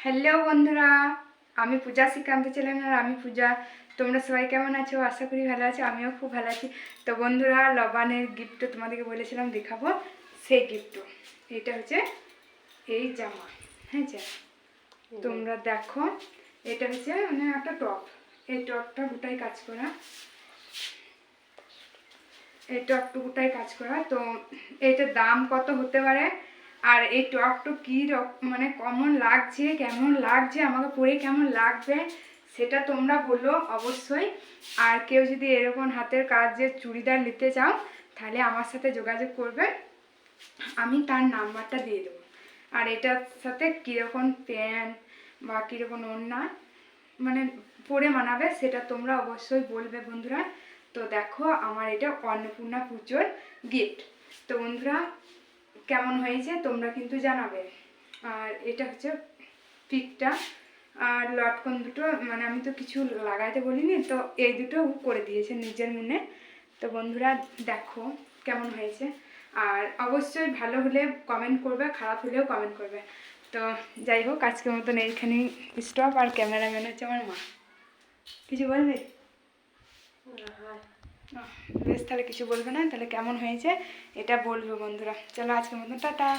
Hello বন্ধুরা, আমি পূজা শ্রীকান্ত ছিলেন আর আমি পূজা। তোমরা সবাই কেমন আছো? আশা করি ভালো আছো, আমিও খুব ভালো আছি। তো বন্ধুরা, লবানের গিফট তোমাদেরকে বলেছিলাম দেখাবো, সেই গিফট এটা হচ্ছে এই জামা। হ্যাঁ যা তোমরা দেখো, এটা হচ্ছে মানে একটা টপ। এই টপটা গোটাই কাজ করা, এই টপটুকুটাই কাজ করা। তো এইটার দাম কত হতে পারে, আর এই টপটা কী মানে কেমন লাগছে আমাকে পরে, কেমন লাগবে সেটা তোমরা বলো অবশ্যই। আর কেউ যদি এরকম হাতের কাজের চুড়িদার নিতে চাও তাহলে আমার সাথে যোগাযোগ করবে, আমি তার নাম্বারটা দিয়ে দেবো। আর এটার সাথে কীরকম প্যান্ট বা কীরকম ওড়না মানে পরে মানাবে সেটা তোমরা অবশ্যই বলবে বন্ধুরা। তো দেখো, আমার এটা অন্নপূর্ণা পুজোর গিফট। তো বন্ধুরা, কেমন হয়েছে তোমরা কিন্তু জানাবে। আর এটা হচ্ছে পিকটা, আর লটকন দুটো মানে আমি তো কিছু লাগাইতে বলিনি, তো এই দুটো করে দিয়েছে নিজের মনে। তো বন্ধুরা দেখো কেমন হয়েছে, আর অবশ্যই ভালো হলে কমেন্ট করবে, খারাপ হলেও কমেন্ট করবে। তো যাই হোক, আজকের মতন এইখানেই স্টপ। আর ক্যামেরাম্যান হচ্ছে আমার মা। কিছু বলবে? বেশ, তাহলে কিছু বলবে না, তাহলে কেমন হয়েছে এটা বলবো বন্ধুরা। চলো আজকের মতন টাটা।